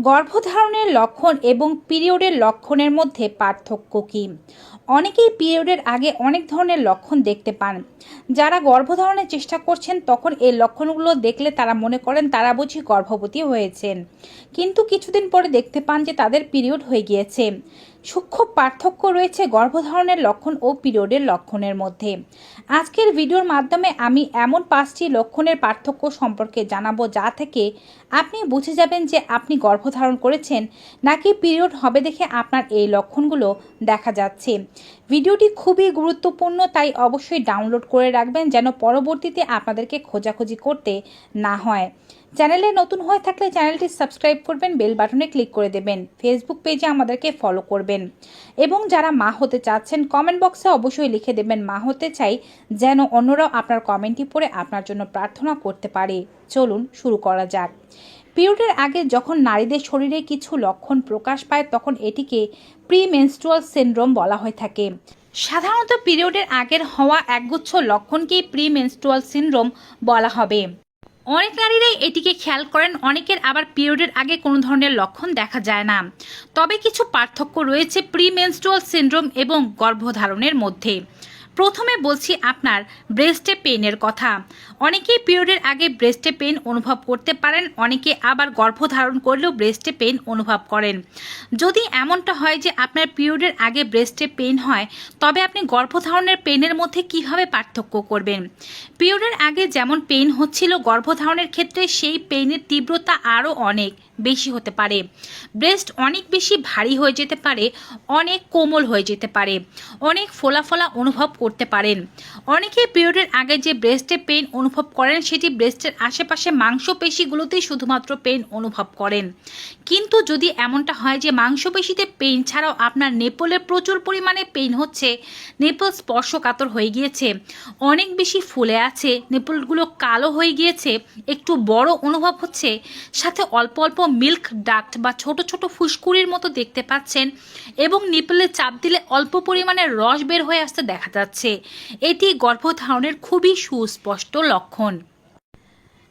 গর্ভধারণের লক্ষণ এবং পিরিয়ডের লক্ষণের মধ্যে পার্থক্য কী? অনেকেই পিরিয়ডের আগে অনেক ধরনের লক্ষণ দেখতে পান। যারা গর্ভধারণের চেষ্টা করছেন তখন এই লক্ষণগুলো দেখলে তারা মনে করেন তারা বুঝি গর্ভবতী হয়েছেন, কিন্তু কিছুদিন পরে দেখতে পান যে তাদের পিরিয়ড হয়ে গিয়েছে। সূক্ষ্ম পার্থক্য রয়েছে গর্ভধারণের লক্ষণ ও পিরিয়ডের লক্ষণের মধ্যে। আজকের ভিডিওর মাধ্যমে আমি এমন 5টি লক্ষণের পার্থক্য সম্পর্কে জানাবো, যা থেকে আপনি বুঝে যাবেন যে আপনি গর্ভধারণ করেছেন নাকি পিরিয়ড হবে দেখে আপনার এই লক্ষণগুলো দেখা যাচ্ছে। ভিডিওটি খুবই গুরুত্বপূর্ণ, তাই অবশ্যই ডাউনলোড করে রাখবেন যেন পরবর্তীতে আপনাদেরকে খোঁজাখুঁজি করতে না হয়। চ্যানেলে নতুন হয়ে থাকলে চ্যানেলটি সাবস্ক্রাইব করবেন, বেল বাটনে ক্লিক করে দেবেন, ফেসবুক পেজে আমাদেরকে ফলো করবেন এবং যারা মা হতে চাচ্ছেন কমেন্ট বক্সে অবশ্যই লিখে দেবেন মা হতে চাই, যেন অন্যরাও আপনার কমেন্টটি পড়ে আপনার জন্য প্রার্থনা করতে পারে। চলুন শুরু করা যাক। পিরিয়ডের আগে যখন নারীদের শরীরে কিছু লক্ষণ প্রকাশ পায় তখন এটিকে প্রিমেনস্ট্রুয়াল সিনড্রোম বলা হয়ে থাকে। সাধারণত পিরিয়ডের আগের হওয়া একগুচ্ছ লক্ষণকেই প্রিমেনস্ট্রুয়াল সিনড্রোম বলা হবে। অনেক নারীরাই এটিকে খেয়াল করেন, অনেকের আবার পিরিয়ডের আগে কোনো ধরনের লক্ষণ দেখা যায় না। তবে কিছু পার্থক্য রয়েছে প্রিমেনস্ট্রুয়াল সিনড্রোম এবং গর্ভধারণের মধ্যে। প্রথমে বলছি আপনার ব্রেস্টে পেইনের কথা। অনেকেই পিরিয়ডের আগে ব্রেস্টে পেইন অনুভব করতে পারেন, অনেকে আবার গর্ভধারণ করলেও ব্রেস্টে পেইন অনুভব করেন। যদি এমনটা হয় যে আপনার পিরিয়ডের আগে ব্রেস্টে পেইন হয়, তবে আপনি গর্ভধারণের পেইনের মধ্যে কিভাবে পার্থক্য করবেন? পিরিয়ডের আগে যেমন পেইন হচ্ছিল, গর্ভধারণের ক্ষেত্রে সেই পেইনের তীব্রতা আরও অনেক বেশি হতে পারে। ব্রেস্ট অনেক বেশি ভারী হয়ে যেতে পারে, অনেক কোমল হয়ে যেতে পারে, অনেক ফোলা ফোলা অনুভব করতে পারেন। অনেকে পিরিয়ডের আগে যে ব্রেস্টে পেইন অনুভব করেন সেটি ব্রেস্টের আশেপাশে মাংসপেশিগুলোতেই শুধুমাত্র পেইন অনুভব করেন। কিন্তু যদি এমনটা হয় যে মাংসপেশিতে পেইন ছাড়াও আপনার নেপলে প্রচুর পরিমাণে পেইন হচ্ছে, নেপল স্পর্শকাতর হয়ে গিয়েছে, অনেক বেশি ফুলে আছে, নেপলগুলো কালো হয়ে গিয়েছে, একটু বড় অনুভব হচ্ছে, সাথে অল্প অল্প মিল্ক ডাক্ট বা ছোট ছোট ফুসকুড়ির মতো দেখতে পাচ্ছেন এবং নিপলে চাপ দিলে অল্প পরিমাণে রস বের হয়ে আসতে দেখা যাচ্ছে, এটি গর্ভধারণের খুবই সুস্পষ্ট লক্ষণ।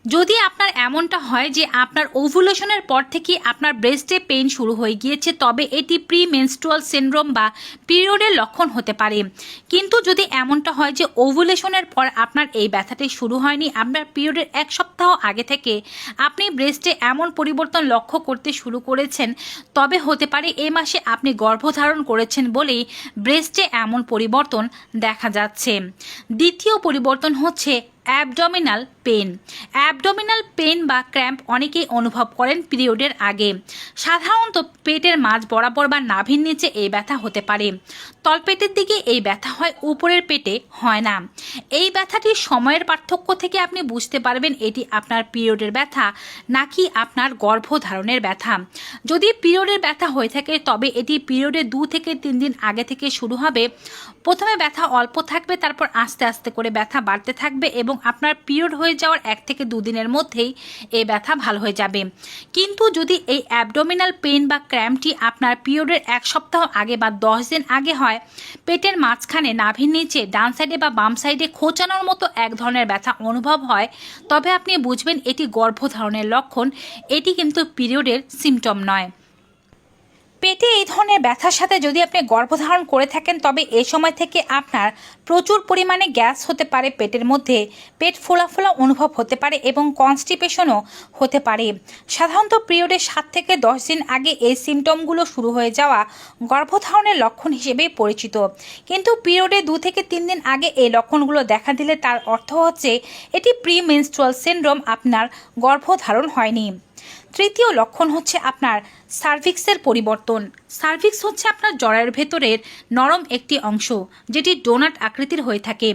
যদি আপনার এমনটা হয় যে আপনার ওভুলেশনের পর থেকে আপনার ব্রেস্টে পেইন শুরু হয়ে গিয়েছে, তবে এটি প্রিমেনস্ট্রুয়াল সিনড্রোম বা পিরিয়ডের লক্ষণ হতে পারে। কিন্তু যদি এমনটা হয় যে ওভুলেশনের পর আপনার এই ব্যথাটি শুরু হয়নি, আপনার পিরিয়ডের 1 সপ্তাহ আগে থেকে আপনি ব্রেস্টে এমন পরিবর্তন লক্ষ্য করতে শুরু করেছেন, তবে হতে পারে এই মাসে আপনি গর্ভধারণ করেছেন বলেই ব্রেস্টে এমন পরিবর্তন দেখা যাচ্ছে। দ্বিতীয় পরিবর্তন হচ্ছে অ্যাবডোমিনাল পেন। অ্যাবডোমিনাল পেন বা ক্র্যাম্প অনেকেই অনুভব করেন পিরিয়ডের আগে। সাধারণত পেটের মাঝ বরাবর বা নাভির নিচে এই ব্যথা হতে পারে। তলপেটের দিকে এই ব্যথা হয়, উপরের পেটে হয় না। এই ব্যথাটির সময়ের পার্থক্য থেকে আপনি বুঝতে পারবেন এটি আপনার পিরিয়ডের ব্যথা নাকি আপনার গর্ভধারণের ব্যথা। যদি পিরিয়ডের ব্যথা হয়ে থাকে তবে এটি পিরিয়ডের 2 থেকে 3 দিন আগে থেকে শুরু হবে। প্রথমে ব্যথা অল্প থাকবে, তারপর আস্তে আস্তে করে ব্যথা বাড়তে থাকবে এবং আপনার পিরিয়ড হয়ে যাওয়ার 1 থেকে 2 দিনের মধ্যেই এই ব্যথা ভালো হয়ে যাবে। কিন্তু যদি এই অ্যাবডোমিনাল পেইন বা ক্র্যাম্পটি আপনার পিরিয়ডের 1 সপ্তাহ আগে বা 10 দিন আগে হয়, পেটের মাঝখানে নাভির নিচে ডান সাইডে বা বাম সাইডে খোঁচানোর মতো এক ধরনের ব্যথা অনুভব হয়, তবে আপনি বুঝবেন এটি গর্ভধারণের লক্ষণ, এটি কিন্তু পিরিয়ডের সিমটম নয়। পেটে এই ধরনের ব্যথার সাথে যদি আপনি গর্ভধারণ করে থাকেন তবে এই সময় থেকে আপনার প্রচুর পরিমাণে গ্যাস হতে পারে, পেটের মধ্যে পেট ফোলা ফোলা অনুভব হতে পারে এবং কনস্টিপেশনও হতে পারে। সাধারণত পিরিয়ডের 7 থেকে 10 দিন আগে এই সিমটমগুলো শুরু হয়ে যাওয়া গর্ভধারণের লক্ষণ হিসেবেই পরিচিত। কিন্তু পিরিয়ডে 2 থেকে 3 দিন আগে এই লক্ষণগুলো দেখা দিলে তার অর্থ হচ্ছে এটি প্রিমেনস্ট্রুয়াল সিনড্রোম, আপনার গর্ভধারণ হয়নি। তৃতীয় লক্ষণ হচ্ছে আপনার সার্ভিক্সের পরিবর্তন। সার্ভিক্স হচ্ছে আপনার জরায়ুর ভেতরের নরম একটি অংশ, যেটি ডোনাট আকৃতির হয়ে থাকে,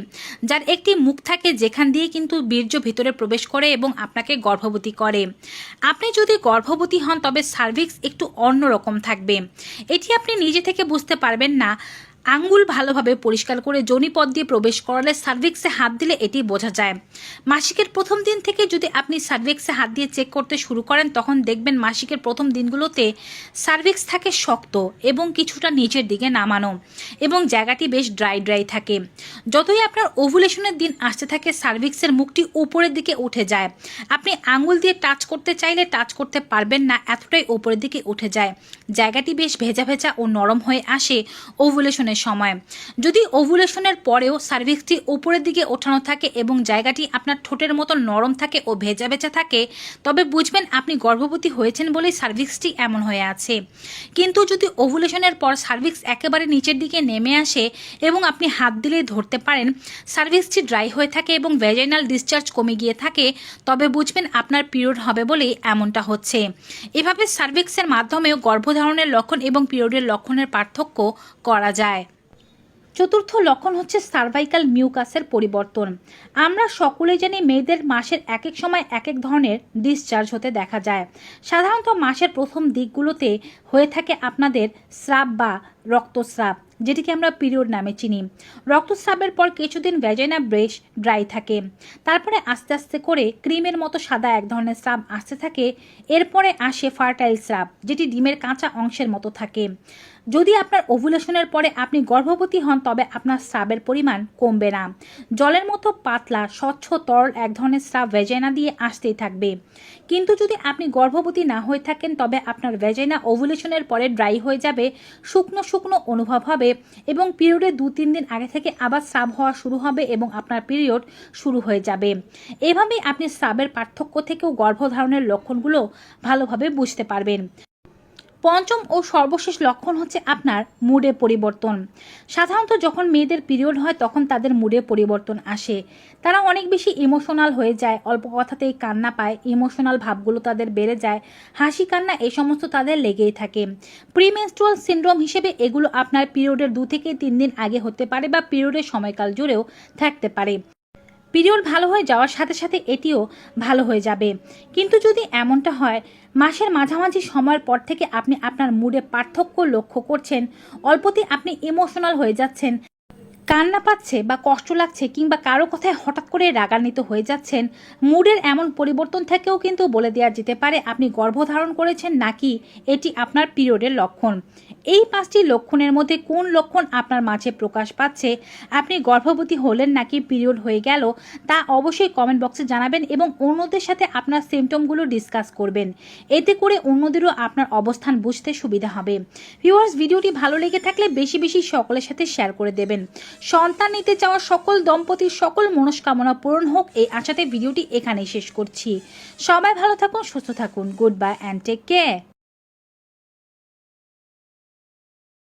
যার একটি মুখ থাকে যেখান দিয়ে কিন্তু বীর্য ভিতরে প্রবেশ করে এবং আপনাকে গর্ভবতী করে। আপনি যদি গর্ভবতী হন তবে সার্ভিক্স একটু অন্যরকম থাকবে। এটি আপনি নিজে থেকে বুঝতে পারবেন না। আঙ্গুল ভালোভাবে পরিষ্কার করে যোনিপথ দিয়ে প্রবেশ করালে সার্ভিক্সে হাত দিলে এটি বোঝা যায়। মাসিকের প্রথম দিন থেকে যদি আপনি সার্ভিক্সে হাত দিয়ে চেক করতে শুরু করেন তখন দেখবেন মাসিকের প্রথম দিনগুলোতে সার্ভিক্স থাকে শক্ত এবং কিছুটা নিচের দিকে নামানো এবং জায়গাটি বেশ ড্রাই থাকে। যতই আপনার ওভুলেশনের দিন আসতে থাকে সার্ভিক্সের মুখটি উপরের দিকে উঠে যায়। আপনি আঙ্গুল দিয়ে টাচ করতে চাইলে টাচ করতে পারবেন না, এতটাই উপরের দিকে উঠে যায়। জায়গাটি বেশ ভেজা ও নরম হয়ে আসে ওভুলেশনের সময়। যদি ওভুলেশনের পরেও সার্ভিক্সটি উপরের দিকে ওঠানো থাকে এবং জায়গাটি আপনার ঠোঁটের মতো নরম থাকে ও ভেজা থাকে তবে বুঝবেন আপনি গর্ভবতী হয়েছেন বলেই সার্ভিক্সটি এমন হয়ে আছে। কিন্তু যদি ওভুলেশনের পর সার্ভিক্স একেবারে নিচের দিকে নেমে আসে এবং আপনি হাত দিলেই ধরতে পারেন সার্ভিক্সটি ড্রাই হয়ে থাকে এবং ভ্যাজাইনাল ডিসচার্জ কমে গিয়ে থাকে তবে বুঝবেন আপনার পিরিয়ড হবে বলেই এমনটা হচ্ছে। এভাবে সার্ভিক্সের মাধ্যমেও গর্ভধারণের লক্ষণ এবং পিরিয়ডের লক্ষণের পার্থক্য করা যায়। চতুর্থ লক্ষণ হচ্ছে সার্ভাইকাল মিউকাসের পরিবর্তন। আমরা সকলে জানি মেয়েদের মাসের এক এক সময় এক এক ধরনের ডিসচার্জ হতে দেখা যায়। সাধারণত মাসের প্রথম দিকগুলোতে হয়ে থাকে আপনাদের স্রাব বা রক্তস্রাব, যেটিকে আমরা পিরিয়ড নামে চিনি। রক্তস্রাবের পর কিছুদিন ভ্যাজাইনা বেশ ড্রাই থাকে, তারপরে আস্তে আস্তে করে ক্রিমের মতো সাদা এক ধরনের স্রাব আসতে থাকে। এরপরে আসে ফার্টাইল স্রাব, যেটি ডিমের কাঁচা অংশের মতো থাকে। যদি আপনার ওভুলেশনের পরে আপনি গর্ভবতী হন তবে আপনার স্রাবের পরিমাণ কমবে না। জলের মতো পাতলা স্বচ্ছ তরল এক ধরনের স্রাব ভ্যাজাইনা দিয়ে আসতেই থাকবে। কিন্তু যদি আপনি গর্ভবতী না হয়ে থাকেন তবে আপনার ভ্যাজাইনা ওভুলেশনের পরে ড্রাই হয়ে যাবে, শুকনো অনুভব হবে এবং পিরিয়ডের 2-3 দিন আগে থেকে আবার স্রাব হওয়া শুরু হবে এবং আপনার পিরিয়ড শুরু হয়ে যাবে। এভাবেই আপনি স্রাবের পার্থক্য থেকেও গর্ভধারণের লক্ষণগুলো ভালোভাবে বুঝতে পারবেন। পঞ্চম ও সর্বশেষ লক্ষণ হচ্ছে আপনার মুডে পরিবর্তন। সাধারণত যখন মেয়েদের পিরিয়ড হয় তখন তাদের মুডে পরিবর্তন আসে। তারা অনেক বেশি ইমোশনাল হয়ে যায়, অল্প কথাতেই কান্না পায়, ইমোশনাল ভাবগুলো তাদের বেড়ে যায়, হাসি কান্না এই সমস্ত তাদের লেগেই থাকে। প্রিমেনস্ট্রুয়াল সিনড্রোম হিসেবে এগুলো আপনার পিরিয়ডের 2 থেকে 3 দিন আগে হতে পারে বা পিরিয়ডের সময়কাল জুড়েও থাকতে পারে। পিরিয়ড ভালো হয়ে যাওয়ার সাথে সাথে এটিও ভালো হয়ে যাবে। কিন্তু যদি এমনটা হয় মাসের মাঝামাঝি সময়ের পর থেকে আপনি আপনার মুডে পার্থক্য লক্ষ্য করছেন, অল্পতেই আপনি ইমোশনাল হয়ে যাচ্ছেন, কান্না পাচ্ছে বা কষ্ট লাগছে কিংবা কারো কথায় হঠাৎ করে রাগান্বিত হয়ে যাচ্ছেন, মুডের এমন পরিবর্তন থেকেও কিন্তু বলে দেওয়া যেতে পারে আপনি গর্ভধারণ করেছেন নাকি এটি আপনার পিরিয়ডের লক্ষণ। এই 5টি লক্ষণের মধ্যে কোন লক্ষণ আপনার মাঝে প্রকাশ পাচ্ছে, আপনি গর্ভবতী হলেন নাকি পিরিয়ড হয়ে গেল, তা অবশ্যই কমেন্ট বক্সে জানাবেন এবং অন্যদের সাথে আপনার সিমটমগুলো ডিসকাস করবেন। এতে করে অন্যদেরও আপনার অবস্থান বুঝতে সুবিধা হবে। ভিউয়ার্স, ভিডিওটি ভালো লেগে থাকলে বেশি বেশি সকলের সাথে শেয়ার করে দেবেন। সন্তান নিতে চাওয়া সকল দম্পতির সকল মনস্কামনা পূরণ হোক এই আশাতে ভিডিওটি এখানেই শেষ করছি। সবাই ভালো থাকুন, সুস্থ থাকুন। Good bye and take care.